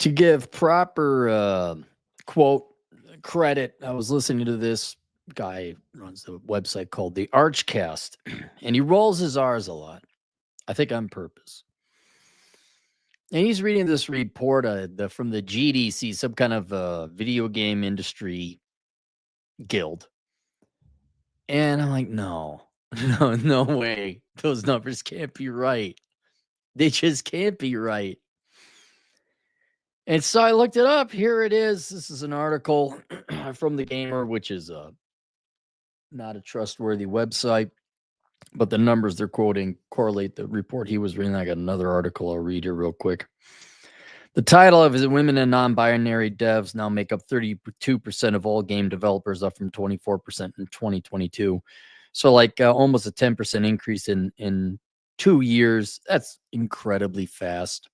To give proper quote credit, I was listening to this guy runs the website called the Archcast, and he rolls his R's a lot. I think on purpose. And he's reading this report from the GDC, some kind of video game industry guild. And I'm like, no, no way. Those numbers can't be right. They just can't be right. And so I looked it up. Here it is. This is an article from The Gamer, which is not a trustworthy website, but the numbers they're quoting correlate the report he was reading. I got another article I'll read here real quick. The title of it is Women and Non-Binary Devs Now Make Up 32% of all game developers, up from 24% in 2022. So like almost a 10% increase in 2 years. That's incredibly fast.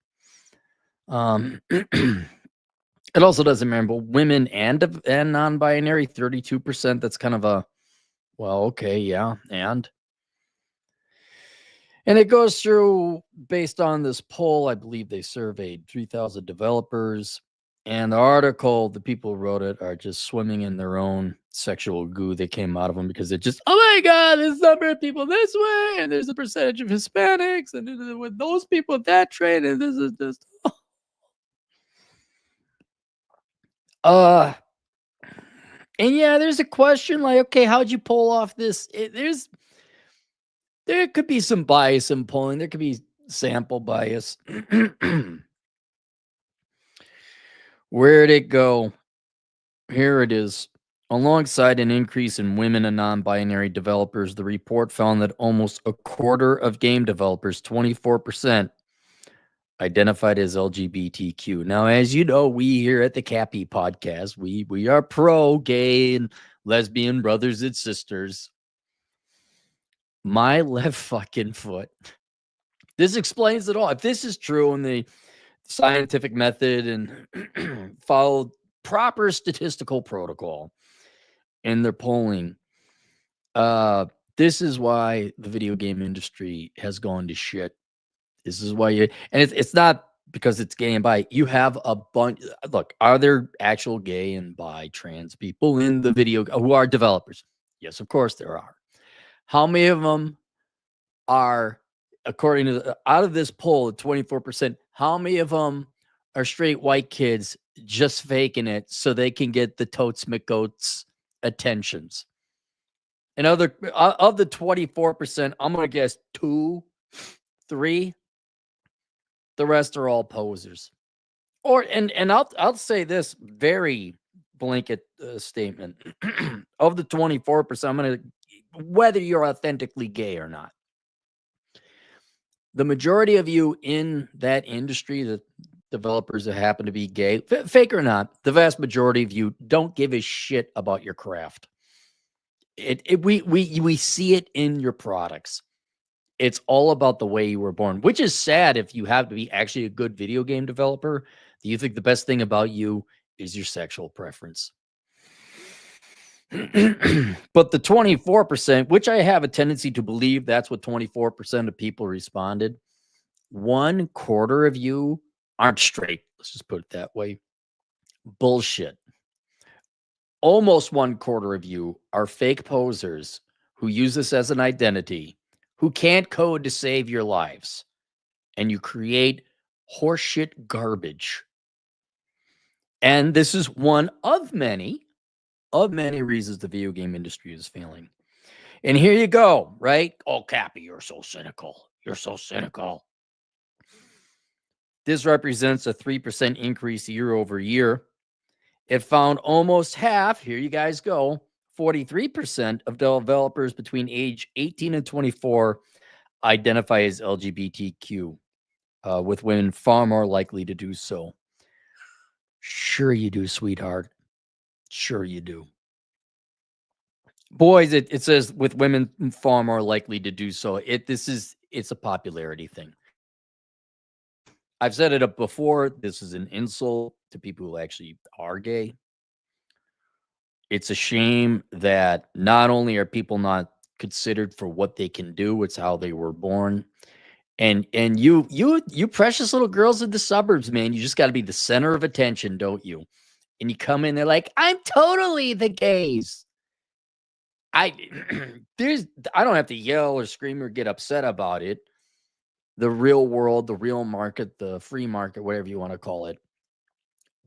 It also doesn't remember women and non-binary 32%. That's kind of a, well, okay, yeah, and it goes through based on this poll. I believe they surveyed 3,000 developers, and the article, the people who wrote it are just swimming in their own sexual goo that came out of them, because it just, oh my God, there's a number of people this way, and there's a percentage of Hispanics, and with those people that trait, and this is just. And yeah, there's a question like, okay, how'd you pull off this? There could be some bias in polling. There could be sample bias. Where'd it go? Here it is. Alongside an increase in women and non-binary developers, the report found that almost a quarter of game developers, 24%, identified as LGBTQ. Now, as you know, we here at the Cappy Podcast, we are pro gay and lesbian brothers and sisters. My left fucking foot. This explains it all. If this is true in the scientific method and followed proper statistical protocol in their polling, this is why the video game industry has gone to shit. This is why it's not because it's gay and bi. You have a bunch. Look, are there actual gay and bi trans people in the video who are developers? Yes, of course there are. How many of them are, according to out of this poll, 24%, how many of them are straight white kids just faking it so they can get the Totes McGoats attentions? And of the 24%, I'm going to guess 2, 3. The rest are all posers. Or and I'll say this very blanket statement. Of the 24%, I'm going to, whether you're authentically gay or not, the majority of you in that industry, the developers that happen to be gay, fake or not, the vast majority of you don't give a shit about your craft. We see it in your products. It's all about the way you were born, which is sad if you have to be actually a good video game developer. Do you think the best thing about you is your sexual preference? But the 24%, which I have a tendency to believe that's what 24% of people responded, 1/4 of you aren't straight. Let's just put it that way. Bullshit. Almost 1/4 of you are fake posers who use this as an identity, who can't code to save your lives, and you create horseshit garbage. And this is one of many reasons the video game industry is failing. And here you go, right? Oh, Cappy, you're so cynical. You're so cynical. This represents a 3% increase year over year. It found almost half, here you guys go, 43% of developers between age 18 and 24 identify as LGBTQ, with women far more likely to do so. Sure you do, sweetheart. Sure you do. Boys, it says with women far more likely to do so. It's a popularity thing. I've said it up before. This is an insult to people who actually are gay. It's a shame that not only are people not considered for what they can do, it's how they were born. And you precious little girls in the suburbs, man, you just got to be the center of attention, don't you? And you come in, they're like, I'm totally the gays. I I don't have to yell or scream or get upset about it. The real world, the real market, the free market, whatever you want to call it.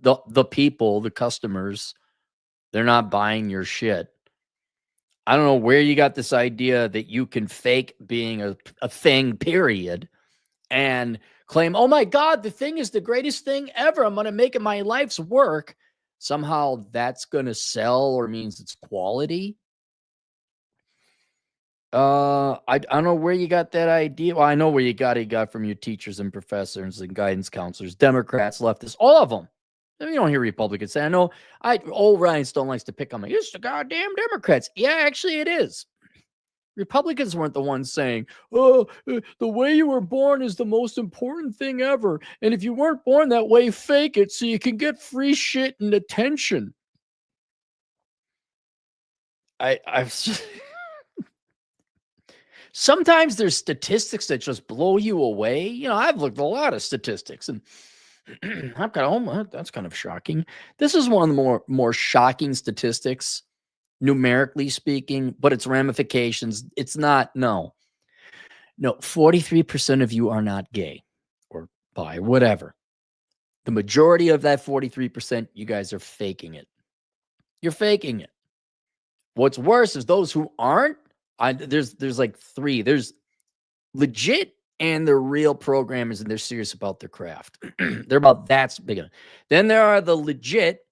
The people, the customers, they're not buying your shit. I don't know where you got this idea that you can fake being a thing, period, and claim, oh my God, the thing is the greatest thing ever. I'm going to make it my life's work. Somehow that's going to sell or means it's quality. I don't know where you got that idea. Well, I know where you got from your teachers and professors and guidance counselors, Democrats, leftists, all of them. You don't hear Republicans say, I know old Rhinestone likes to pick on me. It's the goddamn Democrats. Yeah, actually it is. Republicans weren't the ones saying, oh, the way you were born is the most important thing ever. And if you weren't born that way, fake it so you can get free shit and attention. I've sometimes there's statistics that just blow you away. You know, I've looked at a lot of statistics and I'm kind of, oh, that's kind of shocking. This is one of the more shocking statistics, numerically speaking, but its ramifications, it's not, no, 43% of you are not gay or bi, whatever. The majority of that 43%, you guys are faking it. You're faking it. What's worse is those who aren't, there's like three. There's legit and they're real programmers and they're serious about their craft. They're about that's big. Then there are the legit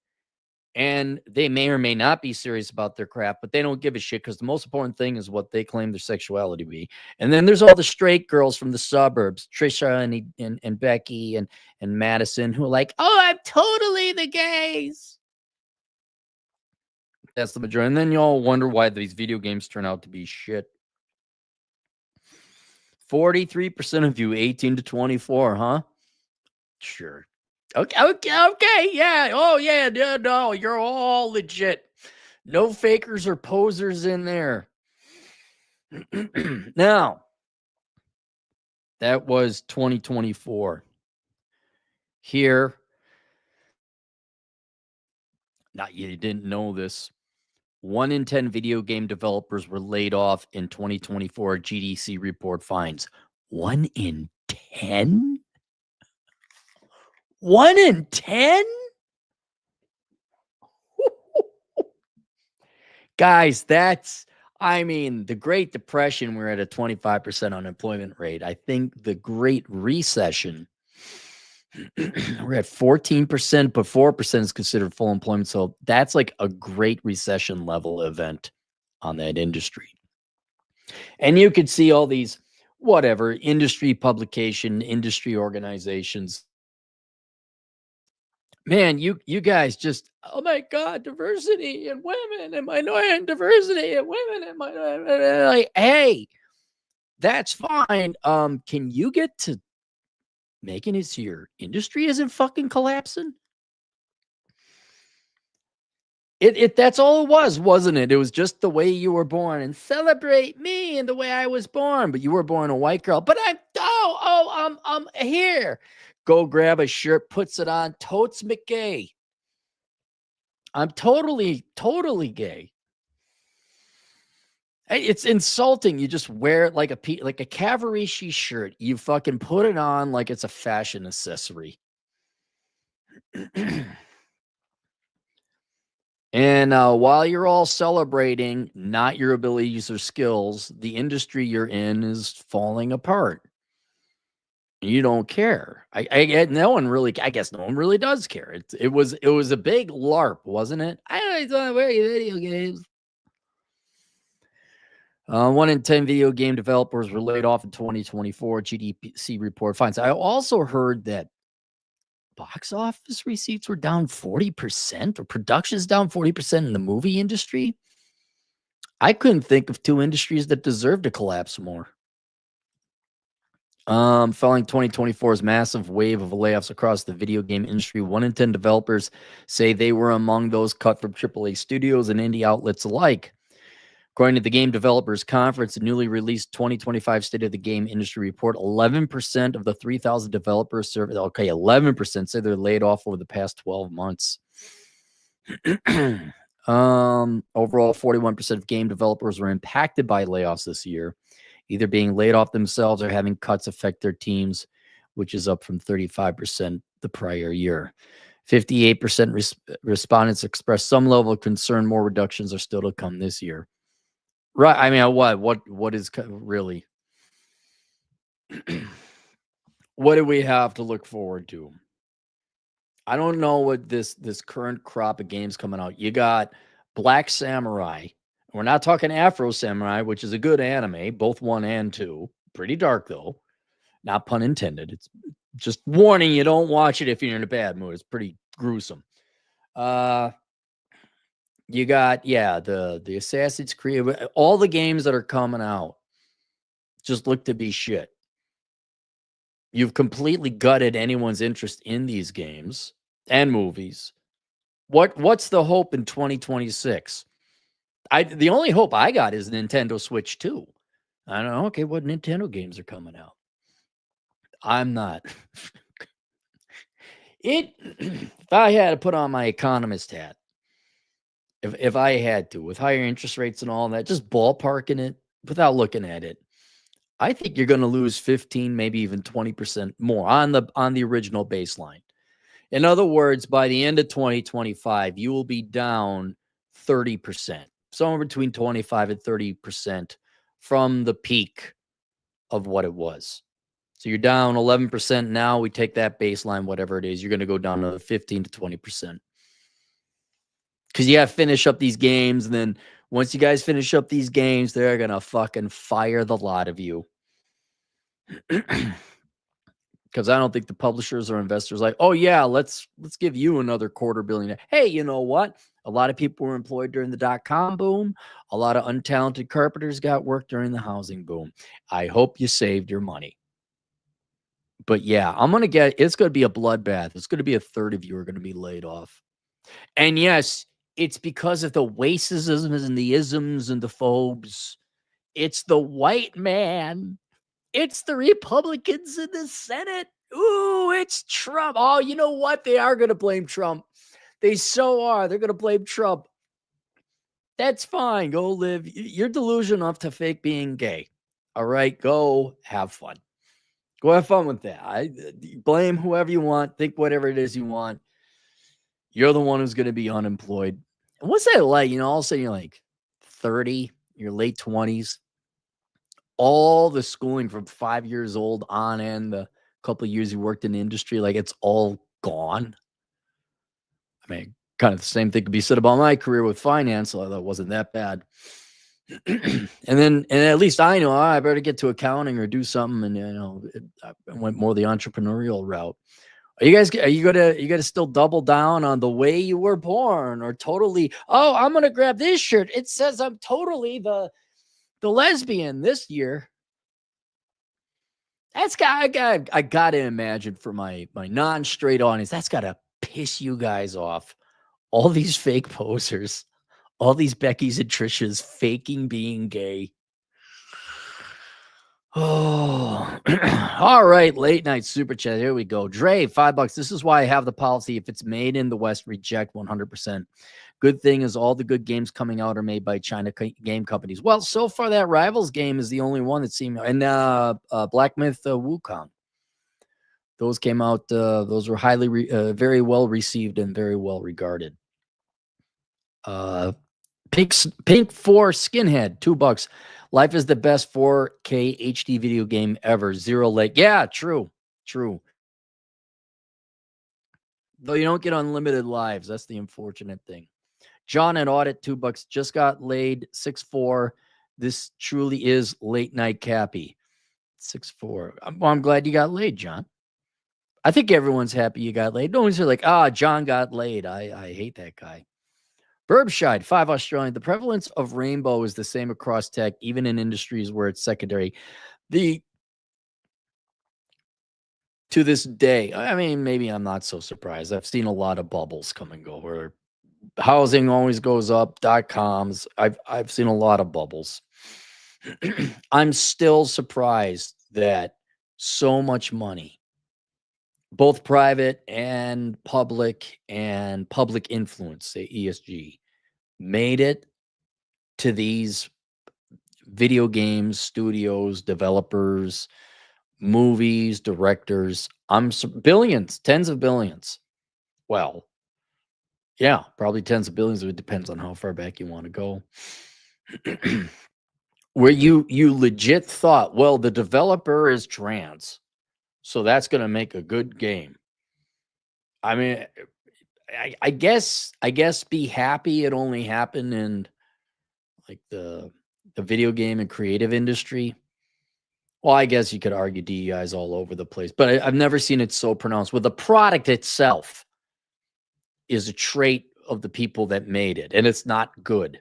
and they may or may not be serious about their craft, but they don't give a shit because the most important thing is what they claim their sexuality to be. And then there's all the straight girls from the suburbs, Trisha and Becky and Madison, who are like, oh, I'm totally the gays. That's the majority. And then you all wonder why these video games turn out to be shit. 43% of you 18 to 24, huh? Sure. Okay, yeah. Oh, yeah, no, you're all legit. No fakers or posers in there. Now, that was 2024. Here, not you didn't know this. 1 in 10 video game developers were laid off in 2024. GDC report finds 1 in 10? 1 in 10? Guys, the Great Depression, we're at a 25% unemployment rate. I think the Great Recession, we're at 14%, but 4% is considered full employment. So that's like a Great Recession level event on that industry. And you could see all these, whatever, industry publication, industry organizations. Man, you guys just, oh my God, diversity and women and minority and diversity and women and minority. Like, hey, that's fine. Can you get to making it so your industry isn't fucking collapsing? That's all it was, wasn't it? It was just the way you were born and celebrate me and the way I was born. But you were born a white girl. But I'm here. Go grab a shirt, puts it on, totes McGay. I'm totally gay. It's insulting. You just wear it like a Cavaricci shirt. You fucking put it on like it's a fashion accessory. And while you're all celebrating not your abilities or skills, the industry you're in is falling apart. You don't care. I guess no one really does care. It was a big LARP, wasn't it? I don't play video games. 1 in 10 video game developers were laid off in 2024. GDC report finds. I also heard that box office receipts were down 40% or productions down 40% in the movie industry. I couldn't think of 2 industries that deserve to collapse more. Following 2024's massive wave of layoffs across the video game industry, 1 in 10 developers say they were among those cut from AAA studios and indie outlets alike. According to the Game Developers Conference, a newly released 2025 State of the Game Industry Report, 11% of the 3,000 developers surveyed, 11% say they're laid off over the past 12 months. Overall, 41% of game developers were impacted by layoffs this year, either being laid off themselves or having cuts affect their teams, which is up from 35% the prior year. 58% respondents expressed some level of concern more reductions are still to come this year. Right. I mean, what is really, what do we have to look forward to? I don't know what this current crop of games coming out. You got Black Samurai. We're not talking Afro Samurai, which is a good anime, both 1 and 2. Pretty dark though. Not pun intended. It's just warning you, don't watch it if you're in a bad mood. It's pretty gruesome. You got the Assassin's Creed, all the games that are coming out just look to be shit. You've completely gutted anyone's interest in these games and movies. What's the hope in 2026? The only hope I got is Nintendo Switch 2. I don't know. Okay, what Nintendo games are coming out? I'm not. If I had to put on my economist hat, if I had to, with higher interest rates and all that, just ballparking it without looking at it, I think you're going to lose 15, maybe even 20% more on the original baseline. In other words, by the end of 2025, you will be down 30%, somewhere between 25 and 30% from the peak of what it was. So you're down 11% now. We take that baseline, whatever it is, you're going to go down to 15 to 20%. Because you got to finish up these games. And then once you guys finish up these games, they're going to fucking fire the lot of you. Because I don't think the publishers or investors like, oh yeah, let's give you another $250 million. Hey, you know what? A lot of people were employed during the .com boom. A lot of untalented carpenters got work during the housing boom. I hope you saved your money. But yeah, it's going to be a bloodbath. It's going to be a third of you are going to be laid off. And yes, it's because of the racism and the isms and the phobes. It's the white man. It's the Republicans in the Senate. Ooh, it's Trump. Oh, you know what? They are going to blame Trump. They so are. They're going to blame Trump. That's fine. Go live. You're delusional enough to fake being gay. All right. Go have fun. Go have fun with that. I blame whoever you want. Think whatever it is you want. You're the one who's going to be unemployed. And what's that like? You know, all of a sudden you're like 30, your late 20s. All the schooling from 5 years old on and the couple of years you worked in the industry, like it's all gone. I mean, kind of the same thing could be said about my career with finance, although it wasn't that bad. and at least I know I better get to accounting or do something. And, you know, I went more the entrepreneurial route. Are you gonna still double down on the way you were born or totally, oh, I'm going to grab this shirt. It says I'm totally the lesbian this year. I got to imagine for my non-straight audience, that's got to piss you guys off. All these fake posers, all these Beckys and Trishas faking being gay. Oh, all right. Late night super chat. Here we go. Dre, $5. This is why I have the policy. If it's made in the West, reject 100%. Good thing is all the good games coming out are made by China game companies. Well, so far that Rivals game is the only one that seemed, and Black Myth Wukong. Those came out. Those were very well received and very well regarded. Pink 4 Skinhead, $2. Life is the best 4K HD video game ever. Zero lag. Yeah, true. Though you don't get unlimited lives. That's the unfortunate thing. John at Audit, $2. Just got laid, 6'4". This truly is late night Cappy. 6'4". I'm glad you got laid, John. I think everyone's happy you got laid. No one's like, John got laid. I hate that guy. Burbshide, 5 Australian. The prevalence of rainbow is the same across tech, even in industries where it's secondary. To this day, I mean, maybe I'm not so surprised. I've seen a lot of bubbles come and go where Housing always goes up. .coms. I've seen a lot of bubbles. I'm still surprised that so much money, both private and public influence, say ESG, made it to these video games, studios, developers, movies, directors. Billions, tens of billions. Well, yeah, probably tens of billions. It depends on how far back you want to go. Where you legit thought, well, the developer is trans, so that's going to make a good game. I mean, I guess be happy it only happened in like the video game and creative industry. Well, I guess you could argue DEI is all over the place, but I've never seen it so pronounced. With the product itself is a trait of the people that made it, and it's not good.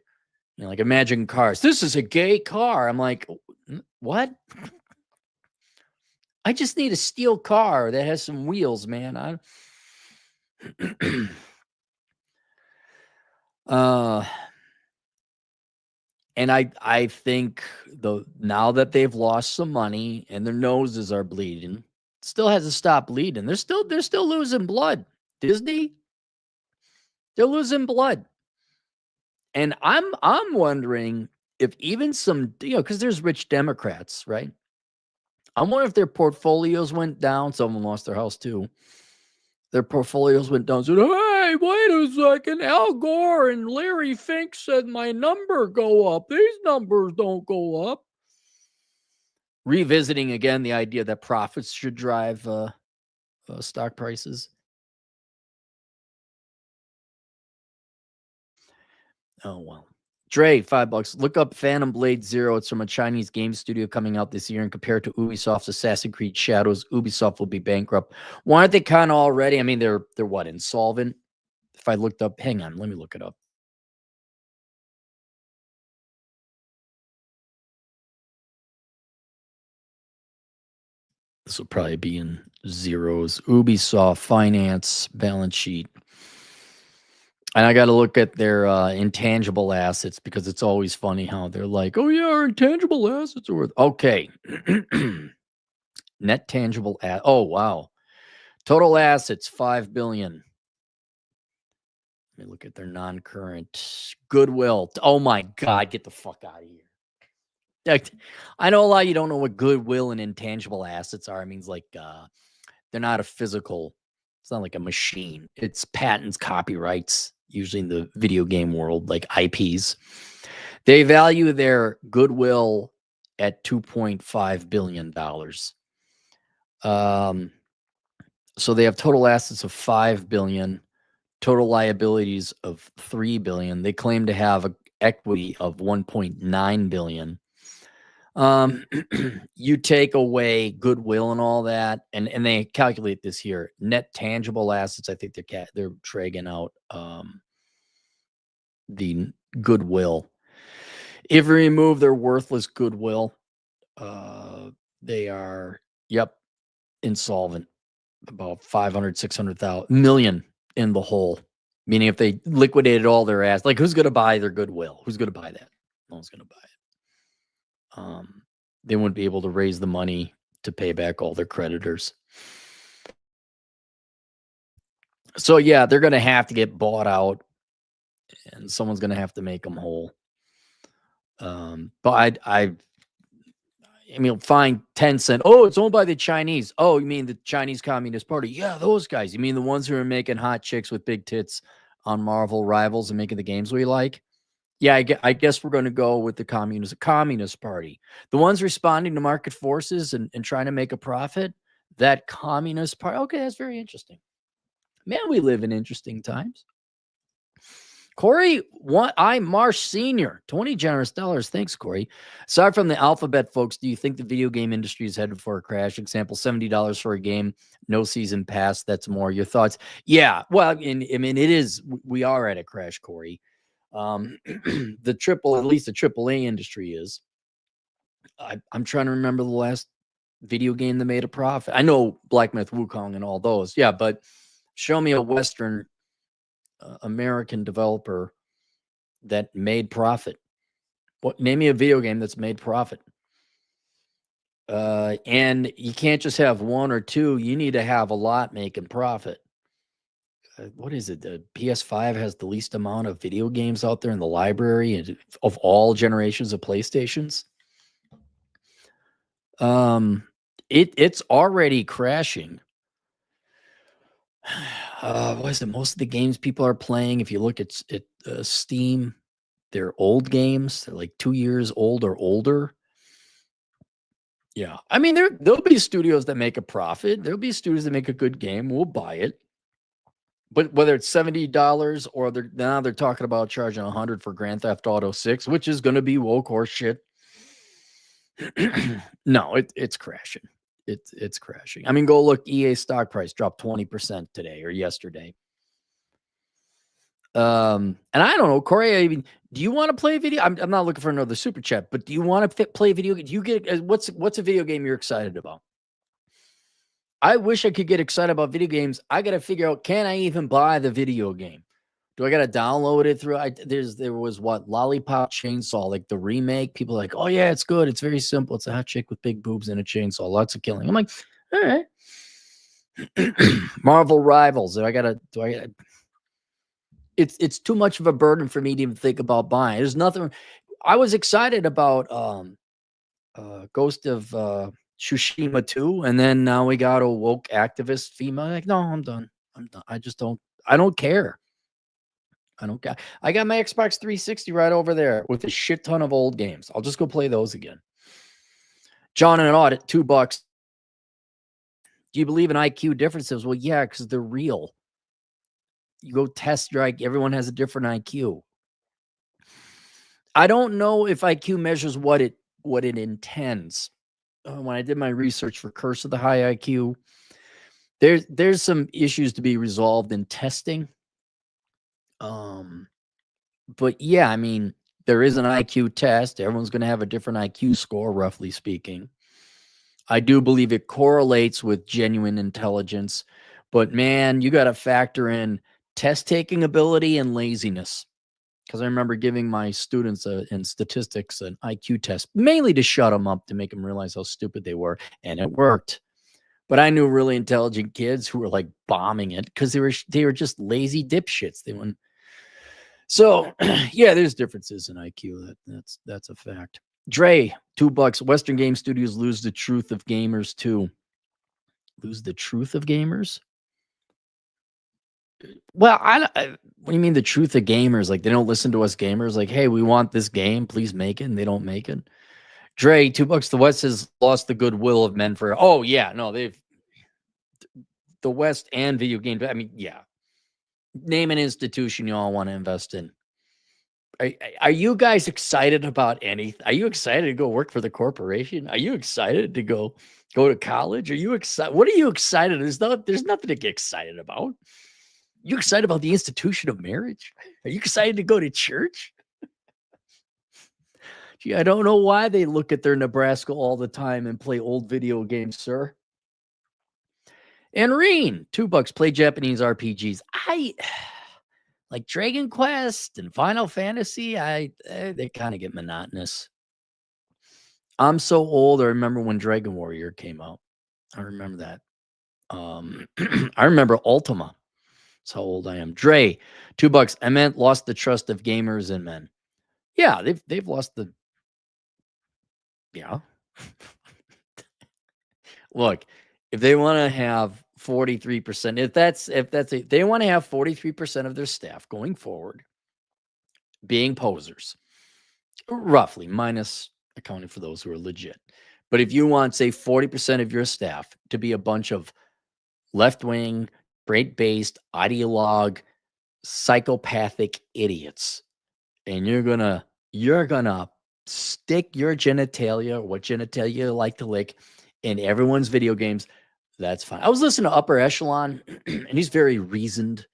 You know, like imagine cars. This is a gay car. I'm like, what? I just need a steel car that has some wheels, man. And I think now that they've lost some money and their noses are bleeding, still hasn't stopped bleeding. They're still losing blood. Disney, they're losing blood. And I'm wondering if even some, because there's rich Democrats, right? I wonder if their portfolios went down. Someone lost their house too. Their portfolios went down. Said, hey, wait a second. Al Gore and Larry Fink said my number go up. These numbers don't go up. Revisiting again the idea that profits should drive stock prices. Oh, well. Dre, $5. Look up Phantom Blade Zero. It's from a Chinese game studio coming out this year. And compared to Ubisoft's Assassin's Creed Shadows, Ubisoft will be bankrupt. Why aren't they kind of already? I mean, they're what, insolvent? If I looked up, hang on, let me look it up. This will probably be in zeros. Ubisoft finance balance sheet. And I got to look at their intangible assets because it's always funny how they're like, oh, yeah, our intangible assets are worth. Okay. Net tangible. Oh, wow. Total assets, $5 billion. Let me look at their non-current goodwill. Oh, my God. Get the fuck out of here. I know a lot of you don't know what goodwill and intangible assets are. It means like they're not a physical. It's not like a machine. It's patents, copyrights, usually in the video game world, like IPs. They value their goodwill at $2.5 billion. So they have total assets of $5 billion, total liabilities of $3 billion. They claim to have an equity of $1.9 billion. You take away goodwill and all that, and they calculate this here. Net tangible assets, I think they're dragging out the goodwill. If you remove their worthless goodwill, they are insolvent. About 500, 600,000 million in the hole. Meaning if they liquidated all their assets, like who's going to buy their goodwill? Who's going to buy that? No one's going to buy it. They wouldn't be able to raise the money to pay back all their creditors. So yeah, they're going to have to get bought out, and someone's going to have to make them whole. But I mean, fine, Tencent. Oh, it's owned by the Chinese. Oh, you mean the Chinese Communist Party? Yeah, those guys. You mean the ones who are making hot chicks with big tits on Marvel Rivals and making the games we like? Yeah, I guess we're going to go with the Communist Party. The ones responding to market forces and trying to make a profit, that Communist Party. Okay, that's very interesting. Man, we live in interesting times. Corey, Marsh Sr., 20 generous dollars. Thanks, Corey. Aside from the alphabet, folks, do you think the video game industry is headed for a crash? Example, $70 for a game, no season pass. That's more. Your thoughts? Yeah, well, I mean, it is. We are at a crash, Corey. At least the AAA industry is. I'm trying to remember the last video game that made a profit. I know Black Myth Wukong and all those. Yeah, but show me a Western American developer that made profit. Name me a video game that's made profit. And you can't just have one or two. You need to have a lot making profit. What is it? The PS5 has the least amount of video games out there in the library of all generations of PlayStations. It's already crashing. What is it? Most of the games people are playing, if you look at Steam, they're old games. They're like 2 years old or older. Yeah. I mean, there'll be studios that make a profit. There'll be studios that make a good game. We'll buy it. But whether it's $70 or now they're talking about charging $100 for Grand Theft Auto 6, which is going to be woke horse shit. No, it's crashing. It's crashing. I mean, go look. EA stock price dropped 20% today or yesterday. And I don't know, Corey. I mean, do you want to play video? I'm not looking for another super chat, but do you want to play video? Do you get what's a video game you're excited about? I wish I could get excited about video games. I got to figure out, can I even buy the video game? Do I got to download it through? There was Lollipop Chainsaw, like the remake. People are like, oh yeah, it's good. It's very simple. It's a hot chick with big boobs and a chainsaw, lots of killing. I'm like, all right. Marvel Rivals. It's too much of a burden for me to even think about buying. There's nothing. I was excited about Ghost of Tsushima 2, and then now we got a woke activist female. Like, no, I'm done. I don't care. I don't care. I got my Xbox 360 right over there with a shit ton of old games. I'll just go play those again. John and an audit, $2. Do you believe in IQ differences? Well, yeah, because they're real. You go test your IQ. Everyone has a different IQ. I don't know if IQ measures what it intends. When I did my research for Curse of the High IQ, there's some issues to be resolved in testing. But yeah, I mean, there is an IQ test. Everyone's going to have a different IQ score, roughly speaking. I do believe it correlates with genuine intelligence, but man, you got to factor in test taking ability and laziness. Because I remember giving my students in statistics an IQ test, mainly to shut them up, to make them realize how stupid they were, and it worked. But I knew really intelligent kids who were like bombing it because they were just lazy dipshits. They went. So yeah, there's differences in IQ. That's a fact. Dre, $2. Western game studios lose the truth of gamers too. Lose the truth of gamers? Well, what do you mean the truth of gamers? Like, they don't listen to us gamers? Like, hey, we want this game, please make it, and they don't make it? Dre, $2. The West has lost the goodwill of men for... Oh, yeah, no, they've... The West and video games, I mean, yeah. Name an institution you all want to invest in. Are you guys excited about anything? Are you excited to go work for the corporation? Are you excited to go to college? Are you excited? What are you excited? There's nothing to get excited about. You excited about the institution of marriage? Are you excited to go to church? Gee, I don't know why they look at their Nebraska all the time and play old video games, sir. And Reen, $2. Play Japanese RPGs. I like Dragon Quest and Final Fantasy. They kind of get monotonous. I'm so old. I remember when Dragon Warrior came out. I remember that. I remember Ultima. That's how old I am. Dre, $2. I meant lost the trust of gamers and men. Yeah, they've lost the. Yeah. Look, if they want to have 43%, if they want to have 43% of their staff going forward being posers, roughly, minus accounting for those who are legit. But if you want, say, 40% of your staff to be a bunch of left-wing, trait-based, ideologue, psychopathic idiots, and you're gonna stick your genitalia, what genitalia you like to lick, in everyone's video games, that's fine. I was listening to Upper Echelon, and he's very reasoned.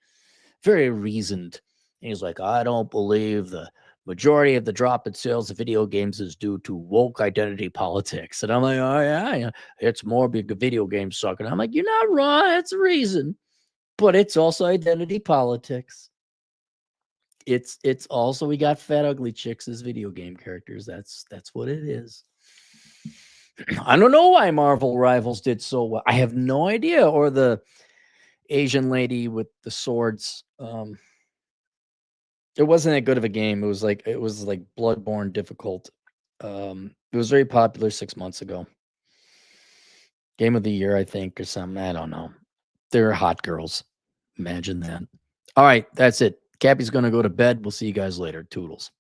And he's like, I don't believe the majority of the drop in sales of video games is due to woke identity politics. And I'm like, oh, yeah. It's more big video games suck. And I'm like, you're not wrong. It's a reason. But it's also identity politics. It's also we got fat ugly chicks as video game characters. That's what it is. I don't know why Marvel Rivals did so well. I have no idea. Or the Asian lady with the swords. It wasn't that good of a game. It was like Bloodborne difficult. It was very popular 6 months ago. Game of the year, I think, or something. I don't know. They're hot girls. Imagine that. All right, that's it. Cappy's gonna go to bed. We'll see you guys later. Toodles.